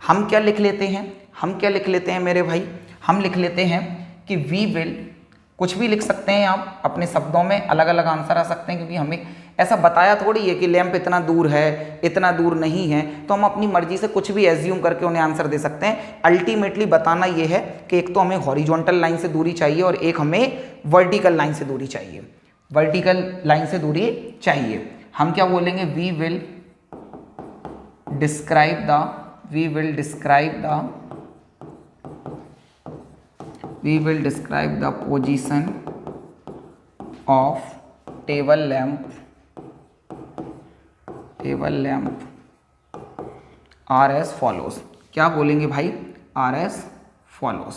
हम क्या लिख लेते हैं, हम क्या लिख लेते हैं मेरे भाई, हम लिख लेते हैं कि वी विल, कुछ भी लिख सकते हैं आप अपने शब्दों में, अलग अलग आंसर आ सकते हैं, क्योंकि हमें ऐसा बताया थोड़ी है कि लैंप इतना दूर है, इतना दूर नहीं है, तो हम अपनी मर्जी से कुछ भी एज्यूम करके उन्हें आंसर दे सकते हैं। अल्टीमेटली बताना ये है कि एक तो हमें हॉरिजॉन्टल लाइन से दूरी चाहिए और एक हमें वर्टिकल लाइन से दूरी चाहिए, वर्टिकल लाइन से दूरी चाहिए। हम क्या बोलेंगे, we will describe the position of table lamp are as follows. क्या बोलेंगे भाई, आर एस फॉलोज,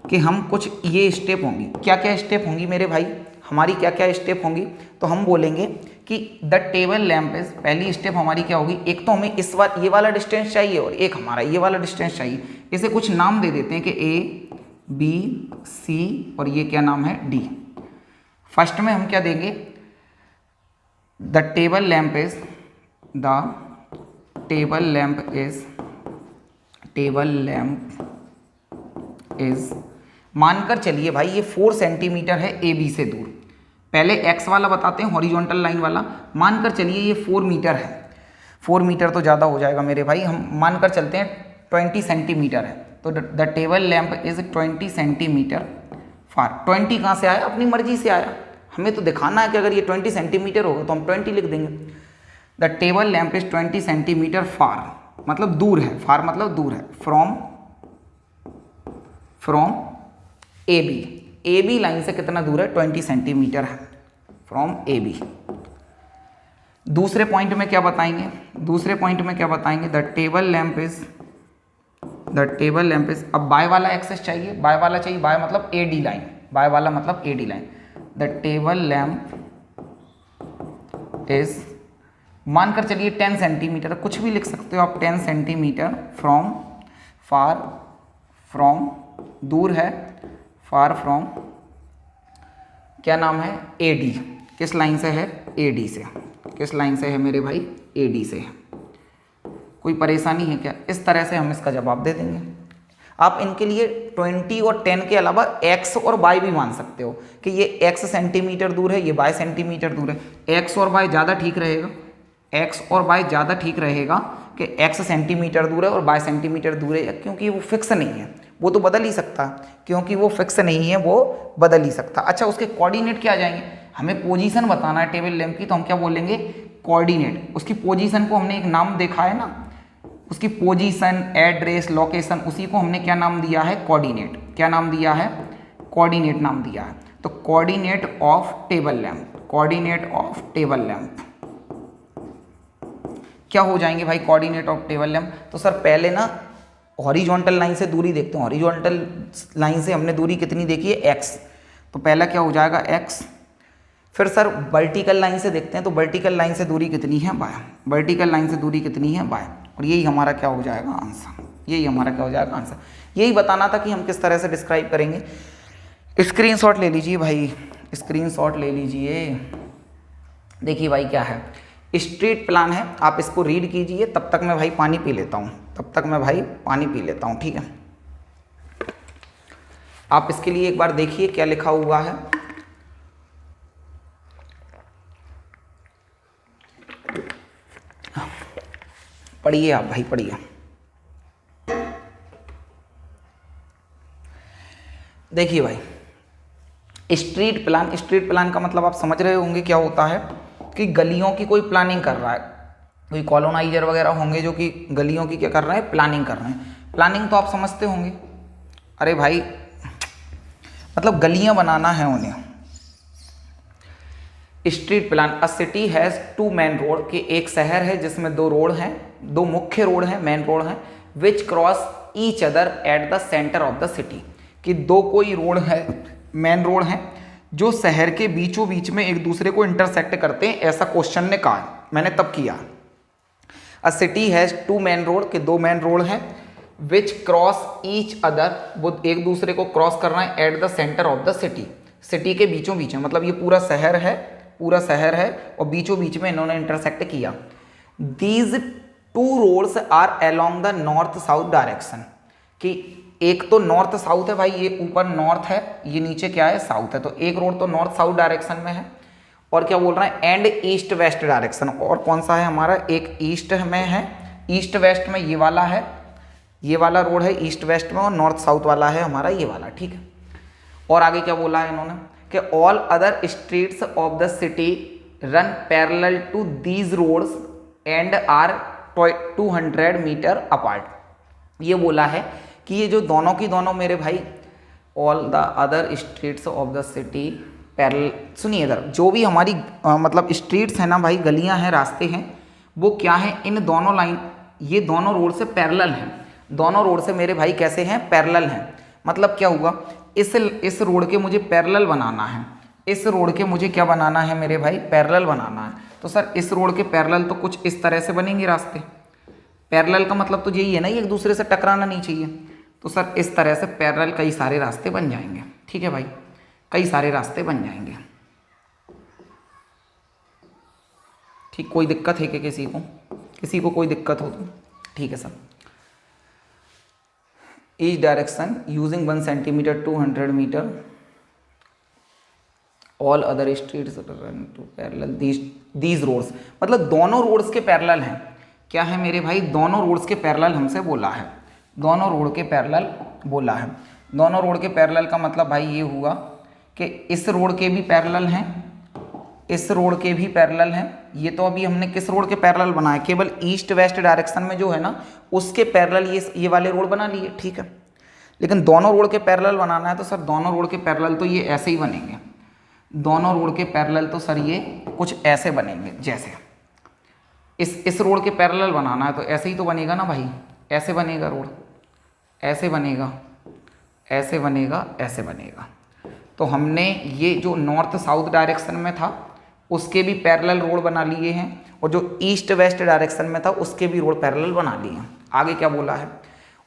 कि हम कुछ ये स्टेप होंगी, क्या क्या स्टेप होंगी मेरे भाई, हमारी क्या क्या स्टेप होंगी। तो हम बोलेंगे कि द टेबल लैंप इज, पहली स्टेप हमारी क्या होगी, एक तो हमें इस बार ये वाला डिस्टेंस चाहिए और एक हमारा ये वाला डिस्टेंस चाहिए। इसे कुछ नाम दे देते हैं कि ए बी सी और ये क्या नाम है, डी। फर्स्ट में हम क्या देंगे, द टेबल लैंप इज, मानकर चलिए भाई ये 4 सेंटीमीटर है ए बी से दूर। पहले एक्स वाला बताते हैं, हॉरिजॉन्टल लाइन वाला। मानकर चलिए ये 4 मीटर है, 4 मीटर तो ज़्यादा हो जाएगा मेरे भाई, हम मानकर चलते हैं 20 सेंटीमीटर है। तो the table lamp is 20 centimetre far. 20 कहाँ से आया, अपनी मर्जी से आया, हमें तो दिखाना है कि अगर ये 20 सेंटीमीटर होगा तो हम 20 लिख देंगे। The table lamp is 20 centimetre far, मतलब दूर है, फार मतलब दूर है, फ्रॉम ए बी लाइन से कितना दूर है, 20 सेंटीमीटर है, फ्रॉम ए बी। दूसरे पॉइंट में क्या बताएंगे, द टेबल लैंप इज, अब बाय वाला एक्सेस चाहिए, बाय मतलब A D line, the table lamp is, मानकर चलिए 10 सेंटीमीटर, कुछ भी लिख सकते हो आप, 10 सेंटीमीटर फ्रॉम दूर है, फार फ्रॉम क्या नाम है, ए डी। किस लाइन से है, ए डी से। किस लाइन से है मेरे भाई, ए डी से। कोई परेशानी है क्या, इस तरह से हम इसका जवाब दे देंगे। आप इनके लिए 20 और 10 के अलावा x और y भी मान सकते हो कि ये x सेंटीमीटर दूर है, ये y सेंटीमीटर दूर है। x और y ज़्यादा ठीक रहेगा, कि x सेंटीमीटर दूर है और y सेंटीमीटर दूर है, क्योंकि वो फिक्स नहीं है, वो तो बदल ही सकता, क्योंकि वो फिक्स नहीं है, वो बदल ही सकता। अच्छा, उसके कोऑर्डिनेट क्या आ जाएंगे, हमें पोजीशन बताना है टेबल लैंप की, तो हम क्या बोलेंगे, कोऑर्डिनेट। उसकी पोजीशन को हमने एक नाम देखा है ना, उसकी पोजीशन, एड्रेस, लोकेशन, उसी को हमने क्या नाम दिया है, कोऑर्डिनेट। क्या नाम दिया है, कोऑर्डिनेट नाम दिया है। तो कोऑर्डिनेट ऑफ टेबल लैंप, क्या हो जाएंगे भाई, कोऑर्डिनेट ऑफ टेबल लैंप। तो सर पहले ना हॉरिजॉन्टल लाइन से दूरी देखते हैं, हॉरिजॉन्टल लाइन से हमने दूरी कितनी देखी है, x, तो पहला क्या हो जाएगा, x। फिर सर वर्टिकल लाइन से देखते हैं, तो वर्टिकल लाइन से दूरी कितनी है, y, और यही हमारा क्या हो जाएगा, आंसर। यही बताना था कि हम किस तरह से डिस्क्राइब करेंगे। स्क्रीनशॉट ले लीजिए भाई, देखिए भाई क्या है, स्ट्रीट प्लान है, आप इसको रीड कीजिए, तब तक मैं भाई पानी पी लेता हूँ, ठीक है। आप इसके लिए एक बार देखिए क्या लिखा हुआ है। पढ़िए आप भाई, पढ़िए। देखिए भाई, स्ट्रीट प्लान का मतलब आप समझ रहे होंगे क्या होता है, कि गलियों की कोई प्लानिंग कर रहा है, कोई कॉलोनाइजर वगैरह होंगे जो कि गलियों की क्या कर रहे हैं, प्लानिंग कर रहे हैं। प्लानिंग तो आप समझते होंगे, अरे भाई मतलब गलियां बनाना है उन्हें। Street plan, a city has 2 main road, कि एक शहर है जिसमें 2 रोड हैं, 2 मुख्य रोड हैं, मेन रोड हैं, विच cross each other at the centre of the city, कि 2 कोई रोड है, मेन रोड हैं, जो शहर के बीचों बीच में एक दूसरे को इंटरसेक्ट करते हैं, ऐसा क्वेश्चन ने कहा, मैंने तब किया। अ सिटी हैज़ 2 मेन रोड, के 2 मेन रोड हैं, विच क्रॉस ईच अदर, वो एक दूसरे को क्रॉस कर रहे हैं, at the centre of the city, city के बीचों बीच है, मतलब ये पूरा शहर है, पूरा शहर है और बीचों बीच में इन्होंने इंटरसेक्ट किया। These two roads are along the north south direction, कि एक तो नॉर्थ साउथ है भाई, ये ऊपर नॉर्थ है, ये नीचे क्या है साउथ है, तो एक रोड तो नॉर्थ साउथ डायरेक्शन में है। और क्या बोल रहा है, एंड ईस्ट वेस्ट डायरेक्शन, और कौन सा है हमारा, एक ईस्ट में है, ईस्ट वेस्ट में ये वाला है, ये वाला रोड है ईस्ट वेस्ट में, और नॉर्थ साउथ वाला है हमारा ये वाला, ठीक है। और आगे क्या बोला है इन्होंने कि all other streets of the city run parallel to these roads and are 200 metre apart. ये बोला है कि ये जो दोनों की दोनों मेरे भाई, all the other streets of the city parallel, सुनिए इधर, जो भी हमारी मतलब स्ट्रीट्स हैं ना भाई, गलियां हैं, रास्ते हैं, वो क्या है, इन दोनों लाइन, ये दोनों रोड से पैरेलल हैं, दोनों रोड से मेरे भाई कैसे हैं, पैरेलल हैं। मतलब क्या हुआ, इस रोड के मुझे पैरेलल बनाना है, इस रोड के मुझे क्या बनाना है मेरे भाई, पैरेलल बनाना है। तो सर इस रोड के पैरेलल तो कुछ इस तरह से बनेंगे रास्ते, पैरेलल का मतलब तो यही है ना, एक दूसरे से टकराना नहीं चाहिए। तो सर इस तरह से पैरेलल कई सारे रास्ते बन जाएंगे, ठीक है भाई, कई सारे रास्ते बन जाएंगे। ठीक, कोई दिक्कत है कि किसी को कोई दिक्कत हो तो, ठीक है sir. Each direction using 1 centimetre 200 metre, all other streets run to parallel these roads, मतलब दोनों रोड्स के पैरेलल हैं। क्या है मेरे भाई, दोनों रोड्स के पैरेलल हमसे बोला है, दोनों रोड के पैरेलल बोला है। दोनों रोड के पैरेलल का मतलब भाई ये हुआ कि इस रोड के भी पैरेलल हैं, इस रोड के भी पैरेलल हैं। ये तो अभी हमने किस रोड के पैरेलल बनाया, केवल ईस्ट वेस्ट डायरेक्शन में जो है ना उसके पैरेलल ये वाले रोड बना लिए, ठीक है। लेकिन दोनों रोड के पैरेलल बनाना है तो सर दोनों रोड के पैरेलल तो ये ऐसे ही बनेंगे, दोनों रोड के पैरेलल तो सर ये कुछ ऐसे बनेंगे, जैसे इस रोड के पैरेलल बनाना है तो ऐसे ही तो बनेगा ना भाई, ऐसे बनेगा रोड, ऐसे बनेगा, ऐसे बनेगा, ऐसे बनेगा। तो हमने ये जो नॉर्थ साउथ डायरेक्शन में था उसके भी पैरेलल रोड बना लिए हैं, और जो ईस्ट वेस्ट डायरेक्शन में था उसके भी रोड पैरेलल बना लिए हैं। आगे क्या बोला है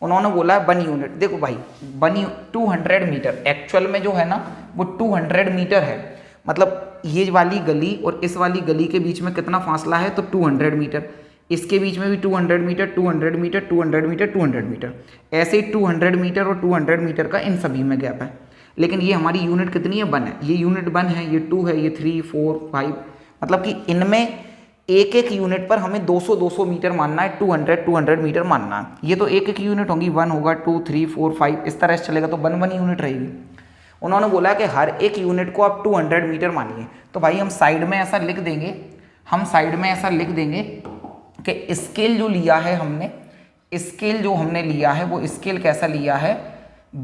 उन्होंने, बोला है 1 यूनिट। देखो भाई 200 मीटर, एक्चुअल में जो है ना वो 200 मीटर है, मतलब ये वाली गली और इस वाली गली के बीच में कितना फासला है, तो 200 मीटर, इसके बीच में भी 200 मीटर, 200 मीटर, 200 मीटर, 200 मीटर, ऐसे ही 200 मीटर और 200 मीटर का इन सभी में गैप है। लेकिन ये हमारी यूनिट कितनी है, 1 है, ये यूनिट 1 है, ये 2 है, ये 3, 4, 5, मतलब कि इनमें एक एक यूनिट पर हमें 200 मीटर मानना है, 200 मीटर मानना है। ये तो एक एक यूनिट होंगी, 1 होगा, 2, 3, 4, 5 इस तरह से चलेगा, तो 1 यूनिट रहेगी। उन्होंने बोला कि हर एक यूनिट को आप 200 मीटर मानिए। तो भाई हम साइड में ऐसा लिख देंगे, हम साइड में ऐसा लिख देंगे कि स्केल जो लिया है हमने, स्केल जो हमने लिया है वो स्केल कैसा लिया है,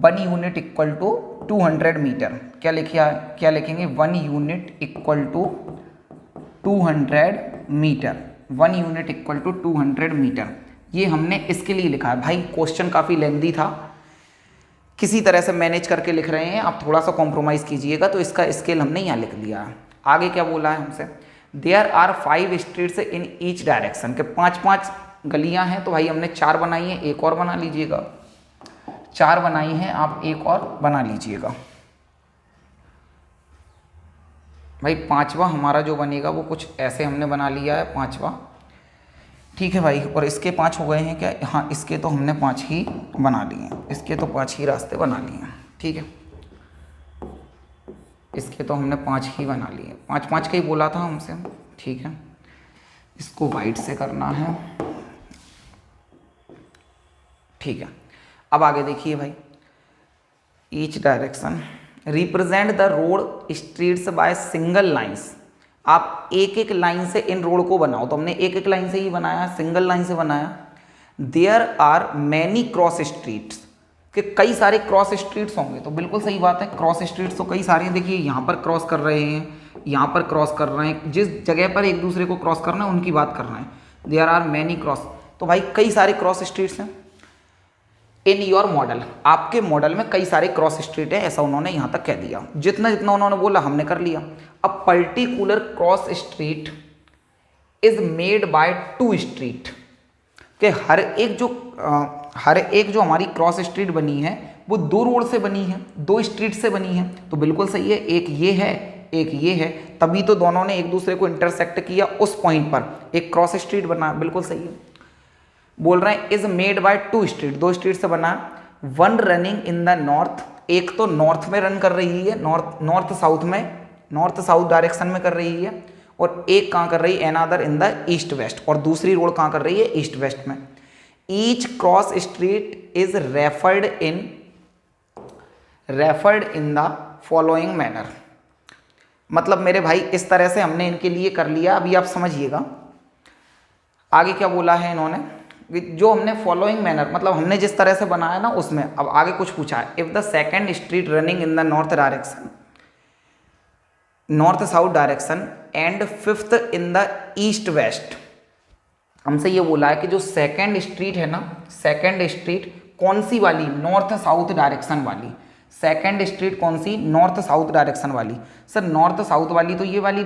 1 यूनिट इक्वल टू 200 मीटर। क्या लिखेंगे 1 unit equal to 200 metre, 1 unit equal to 200 metre. ये हमने इसके लिए लिखा है। भाई क्वेश्चन काफ़ी लेंदी था, किसी तरह से मैनेज करके लिख रहे हैं, आप थोड़ा सा कॉम्प्रोमाइज़ कीजिएगा। तो इसका स्केल हमने यहाँ लिख दिया है। आगे क्या बोला है हमसे, there are 5 streets in each direction, के 5-5 गलियां हैं। तो भाई हमने 4 बनाई हैं, एक और बना लीजिएगा। 4 बनाई हैं, आप एक और बना लीजिएगा। भाई 5वां हमारा जो बनेगा वो कुछ ऐसे हमने बना लिया है, 5वां, ठीक है भाई। और इसके 5 हो गए हैं क्या, हाँ इसके तो हमने 5 ही बना लिए हैं, इसके तो 5 ही रास्ते बना लिए हैं, ठीक है। इसके तो हमने 5 ही बना लिए, 5-5 का ही बोला था हमसे, ठीक है। इसको वाइट से करना है, ठीक है। अब आगे देखिए भाई, each direction represent the road streets by single lines. आप एक एक लाइन से इन रोड को बनाओ, तो हमने एक एक लाइन से ही बनाया, सिंगल लाइन से बनाया। There are many cross streets, कि कई सारे क्रॉस स्ट्रीट्स होंगे। तो बिल्कुल सही बात है, क्रॉस स्ट्रीट्स तो कई सारे हैं। देखिए यहाँ पर क्रॉस कर रहे हैं, यहाँ पर क्रॉस कर रहे हैं, जिस जगह पर एक दूसरे को क्रॉस करना है उनकी बात कर रहे हैं। देयर आर मैनी क्रॉस, तो भाई कई सारे क्रॉस स्ट्रीट्स हैं। इन योर मॉडल, आपके मॉडल में कई सारे क्रॉस स्ट्रीट है, ऐसा उन्होंने यहाँ तक कह दिया। जितना जितना उन्होंने बोला हमने कर लिया। अब particular cross street is made by 2 street, कि हर एक जो हमारी क्रॉस स्ट्रीट बनी है वो 2 रोड से बनी है, 2 स्ट्रीट से बनी है, तो बिल्कुल सही है। एक ये है, एक ये है, तभी तो दोनों ने एक दूसरे को इंटरसेक्ट किया, उस पॉइंट पर एक क्रॉस स्ट्रीट बना, बिल्कुल सही है। बोल रहे हैं is made by 2 street, 2 street से बना, 1 रनिंग इन द नॉर्थ, एक तो नॉर्थ में रन कर रही है, नॉर्थ साउथ में, नॉर्थ साउथ डायरेक्शन में कर रही है, और एक कहाँ कर रही है, another in the east west, और दूसरी रोड कहाँ कर रही है, ईस्ट वेस्ट में। Each cross street is referred in the following manner. मतलब मेरे भाई इस तरह से हमने इनके लिए कर लिया। अभी आप समझिएगा आगे क्या बोला है इन्होंने, जो हमने फॉलोइंग मैनर मतलब हमने जिस तरह से बनाया ना उसमें, अब आगे कुछ पूछा है। If the second street running in the north direction, north south direction and 5th in the east west, हमसे ये बोला है कि जो सेकंड स्ट्रीट है ना, सेकंड स्ट्रीट कौन सी वाली, नॉर्थ साउथ डायरेक्शन वाली। सेकंड स्ट्रीट कौन सी, नॉर्थ साउथ डायरेक्शन वाली। सर नॉर्थ साउथ वाली तो ये वाली,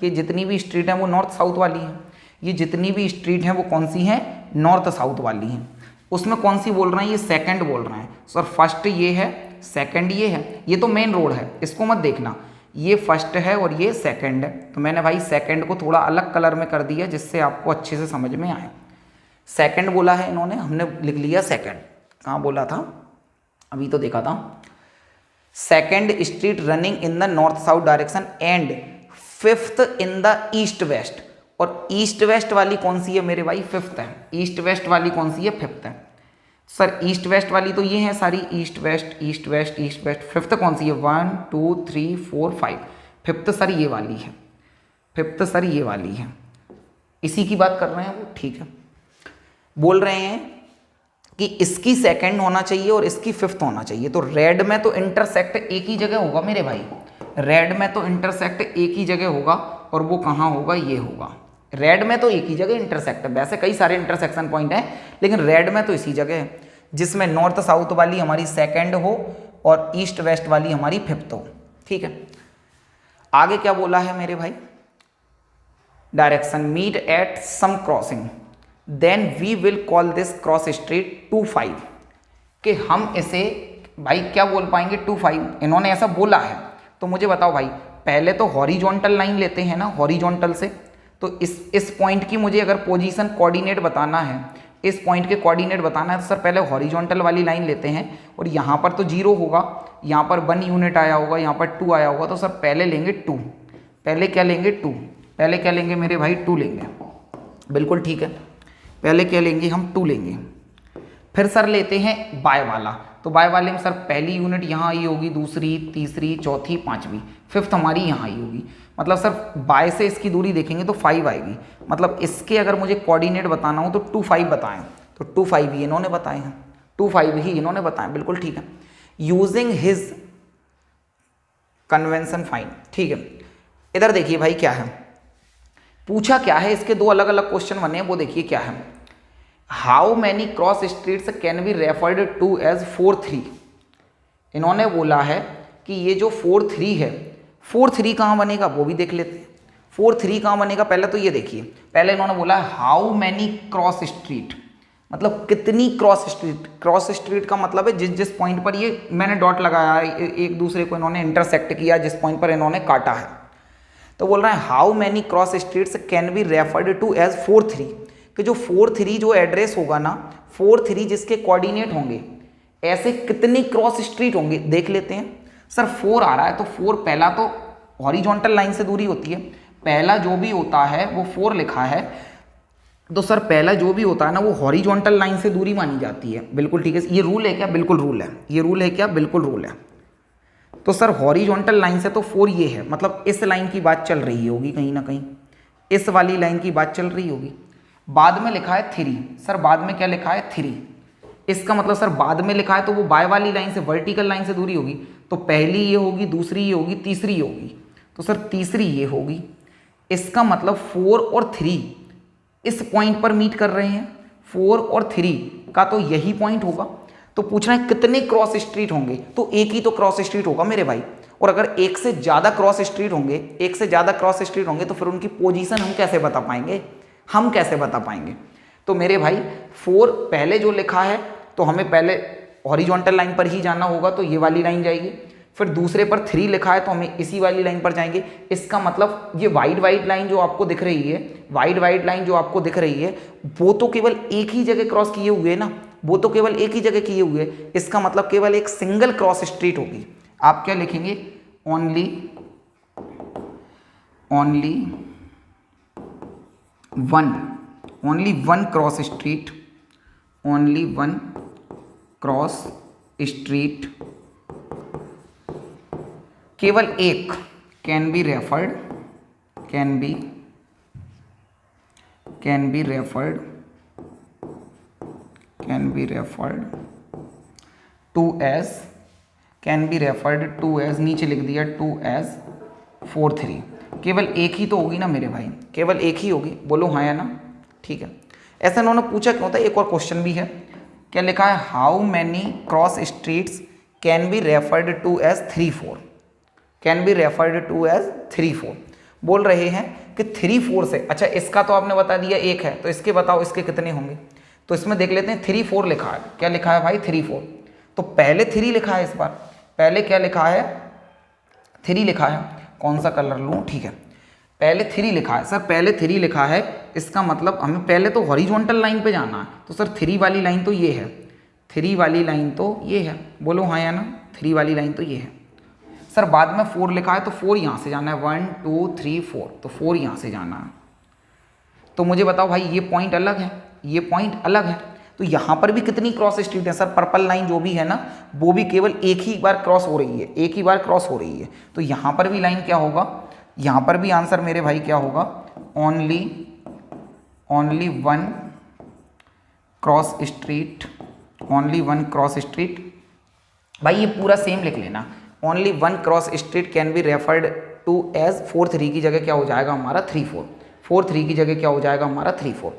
ये जितनी भी स्ट्रीट हैं वो नॉर्थ साउथ वाली हैं, ये जितनी भी स्ट्रीट हैं वो कौन सी हैं, नॉर्थ साउथ वाली हैं। उसमें कौन सी बोल रहे हैं, ये सेकंड बोल रहे हैं। सर फर्स्ट ये है, सेकंड ये है, ये तो मेन रोड है, इसको मत देखना, ये फर्स्ट है और ये सेकंड है। तो मैंने भाई सेकंड को थोड़ा अलग कलर में कर दिया जिससे आपको अच्छे से समझ में आए। सेकंड बोला है इन्होंने, हमने लिख लिया सेकंड। कहाँ बोला था, अभी तो देखा था। Second street running in the north south direction and 5th in the east west, और ईस्ट वेस्ट वाली कौन सी है मेरे भाई, 5th है। ईस्ट वेस्ट वाली कौन सी है, 5th है। सर ईस्ट वेस्ट वाली तो ये है सारी, east west east west east west. 5th कौन सी है, 1 2 3 4 5, 5th सर ये वाली है, 5th सर ये वाली है, इसी की बात कर रहे हैं वो, ठीक है। बोल रहे हैं कि इसकी सेकंड होना चाहिए और इसकी 5th होना चाहिए। तो रेड में तो इंटरसेक्ट एक ही जगह होगा मेरे भाई, रेड में तो इंटरसेक्ट एक ही जगह होगा, और वो कहाँ होगा, ये होगा। रेड में तो एक ही जगह इंटरसेक्ट है, वैसे कई सारे इंटरसेक्शन पॉइंट हैं, लेकिन रेड में तो इसी जगह है, जिसमें नॉर्थ साउथ वाली हमारी सेकंड हो और ईस्ट वेस्ट वाली हमारी 5th हो, ठीक है। आगे क्या बोला है मेरे भाई, direction meet at some crossing then we will call this cross street 2-5, कि हम इसे भाई क्या बोल पाएंगे, 2-5, इन्होंने ऐसा बोला है। तो मुझे बताओ भाई, पहले तो हॉरिजॉन्टल लाइन लेते हैं ना, हॉरिजॉन्टल से, तो इस पॉइंट की मुझे अगर पोजीशन कोऑर्डिनेट बताना है, इस पॉइंट के कोऑर्डिनेट बताना है, तो सर पहले हॉरिजॉन्टल वाली लाइन लेते हैं, और यहाँ पर तो 0 होगा, यहाँ पर 1 यूनिट आया होगा, यहाँ पर 2 आया होगा, तो सर पहले लेंगे 2, पहले क्या लेंगे 2, पहले क्या लेंगे मेरे भाई 2 लेंगे, बिल्कुल ठीक है। पहले क्या लेंगे हम, 2 लेंगे। फिर सर लेते हैं बाय वाला, तो बाय वाले में सर पहली यूनिट यहाँ आई होगी, दूसरी, तीसरी, चौथी, 5वीं, 5th हमारी यहाँ आई होगी। मतलब सर बाय से इसकी दूरी देखेंगे तो 5 आएगी, मतलब इसके अगर मुझे कोऑर्डिनेट बताना हो तो 2-5 बताएं, तो 2-5 ही इन्होंने बताए हैं, 2-5 ही इन्होंने बताए, बिल्कुल ठीक है। यूजिंग हिज कन्वेंशन फाइन, ठीक है। इधर देखिए भाई क्या है, पूछा क्या है, इसके 2 अलग अलग क्वेश्चन बने हैं, वो देखिए क्या है। How many cross streets can be referred to as 4-3, इन्होंने बोला है कि ये जो 4-3 है, 4-3 कहाँ बनेगा वो भी देख लेते हैं। 4-3 कहाँ बनेगा, पहले तो ये देखिए, पहले इन्होंने बोला हाउ मैनी क्रॉस स्ट्रीट, मतलब कितनी क्रॉस स्ट्रीट। क्रॉस स्ट्रीट का मतलब है जिस पॉइंट पर ये मैंने डॉट लगाया, एक दूसरे को इन्होंने इंटरसेक्ट किया, जिस पॉइंट पर इन्होंने काटा है। तो बोल रहे हैं how many cross streets can be referred to as 4-3, कि जो 4-3 जो एड्रेस होगा ना, 4-3 जिसके कोऑर्डिनेट होंगे, ऐसे कितनी क्रॉस स्ट्रीट होंगे देख लेते हैं। सर 4 आ रहा है, तो 4 पहला तो हॉरिजॉन्टल लाइन से दूरी होती है, पहला जो भी होता है वो 4 लिखा है, तो सर पहला जो भी होता है ना वो हॉरिजॉन्टल लाइन से दूरी मानी जाती है, बिल्कुल ठीक है। ये रूल है क्या, बिल्कुल रूल है, ये रूल है क्या, बिल्कुल रूल है। तो सर हॉरिजॉन्टल लाइन से तो 4 ये है, मतलब इस लाइन की बात चल रही होगी कहीं ना कहीं, इस वाली लाइन की बात चल रही होगी। बाद में लिखा है 3, सर बाद में क्या लिखा है 3, इसका मतलब सर बाद में लिखा है तो वो बाय वाली लाइन से, वर्टिकल लाइन से दूरी होगी, तो पहली ये होगी, दूसरी ये होगी, तीसरी ये होगी, तो सर तीसरी ये होगी। इसका मतलब 4 और 3 इस पॉइंट पर मीट कर रहे हैं, 4 और 3 का तो यही पॉइंट होगा। तो पूछना है कितने क्रॉस स्ट्रीट होंगे, तो एक ही तो क्रॉस स्ट्रीट होगा मेरे भाई, और अगर एक से ज़्यादा क्रॉस स्ट्रीट होंगे, एक से ज़्यादा क्रॉस स्ट्रीट होंगे, तो फिर उनकी पोजीशन हम कैसे बता पाएंगे, हम कैसे बता पाएंगे। तो मेरे भाई 4 पहले जो लिखा है तो हमें पहले हॉरिजॉन्टल लाइन पर ही जाना होगा, तो ये वाली लाइन जाएगी। फिर दूसरे पर 3 लिखा है तो हमें इसी वाली लाइन पर जाएंगे। इसका मतलब ये वाइड लाइन जो आपको दिख रही है, वाइड लाइन जो आपको दिख रही है, वो तो केवल एक ही जगह क्रॉस किए हुए ना, वो तो केवल एक ही जगह किए हुए। इसका मतलब केवल एक सिंगल क्रॉस स्ट्रीट होगी। आप क्या लिखेंगे? Only one cross street, only one cross street, केवल एक, can be referred to as, नीचे लिख दिया टू एज 4-3। केवल एक ही तो होगी ना मेरे भाई, केवल एक ही होगी, बोलो हाँ या ना। ठीक है, ऐसा इन्होंने पूछा क्यों था। एक और क्वेश्चन भी है, क्या लिखा है? How many cross streets can be referred to as 3-4, can be referred to as 3-4। बोल रहे हैं कि 3-4 से, अच्छा इसका तो आपने बता दिया एक है, तो इसके बताओ इसके कितने होंगे। तो इसमें देख लेते हैं 3-4 लिखा है, क्या लिखा है भाई? 3-4। तो पहले 3 लिखा है, इस बार पहले क्या लिखा है? 3 लिखा है। कौन सा कलर लूँ? ठीक है, पहले 3 लिखा है सर, पहले 3 लिखा है। इसका मतलब हमें पहले तो हॉरिजॉन्टल लाइन पे जाना है, तो सर 3 वाली लाइन तो ये है, 3 वाली लाइन तो ये है, बोलो हाँ या ना। 3 वाली लाइन तो ये है। सर बाद में 4 लिखा है, तो 4 यहाँ से जाना है, 1 2 3 4, तो 4 यहाँ से जाना है। तो मुझे बताओ भाई, ये पॉइंट अलग है, ये पॉइंट अलग है, तो यहाँ पर भी कितनी क्रॉस स्ट्रीट है? सर पर्पल लाइन जो भी है ना, वो भी केवल एक ही बार क्रॉस हो रही है, एक ही बार क्रॉस हो रही है। तो यहाँ पर भी लाइन क्या होगा? यहाँ पर भी आंसर मेरे भाई क्या होगा? Only one cross street, only one cross street. भाई ये पूरा सेम लिख लेना, only one cross street can be referred to as 4-3 की जगह क्या हो जाएगा हमारा? 3-4। 4-3 की जगह क्या हो जाएगा हमारा? 3-4।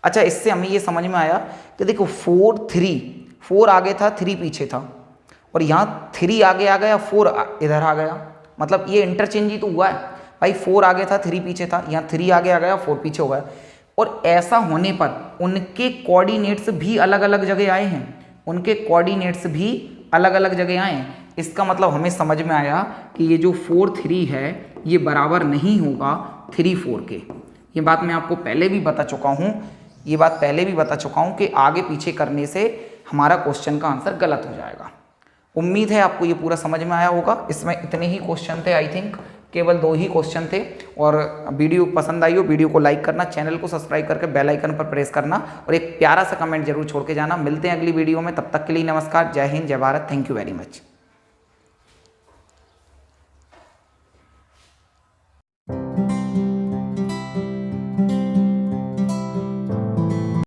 अच्छा, इससे हमें ये समझ में आया कि देखो 4 आगे था, 3 पीछे था, और यहाँ 3 आगे आ गया, 4 इधर आ गया, मतलब ये इंटरचेंज ही तो हुआ है भाई। 4 आगे था, 3 पीछे था, यहाँ 3 आगे आ गया, 4 पीछे हो गया। और ऐसा होने पर उनके कोऑर्डिनेट्स भी अलग अलग जगह आए हैं, उनके कोऑर्डिनेट्स भी अलग अलग जगह आए हैं। इसका मतलब हमें समझ में आया कि ये जो 4-3 है ये बराबर नहीं होगा 3-4 के। ये बात मैं आपको पहले भी बता चुका हूँ, ये बात पहले भी बता चुका हूँ कि आगे पीछे करने से हमारा क्वेश्चन का आंसर गलत हो जाएगा। उम्मीद है आपको ये पूरा समझ में आया होगा। इसमें इतने ही क्वेश्चन थे, आई थिंक केवल 2 ही क्वेश्चन थे। और वीडियो पसंद आई हो, वीडियो को लाइक करना, चैनल को सब्सक्राइब करके बेल आइकन पर प्रेस करना, और एक प्यारा सा कमेंट जरूर छोड़ के जाना। मिलते हैं अगली वीडियो में, तब तक के लिए नमस्कार, जय हिंद, जय Bharat, thank you very much.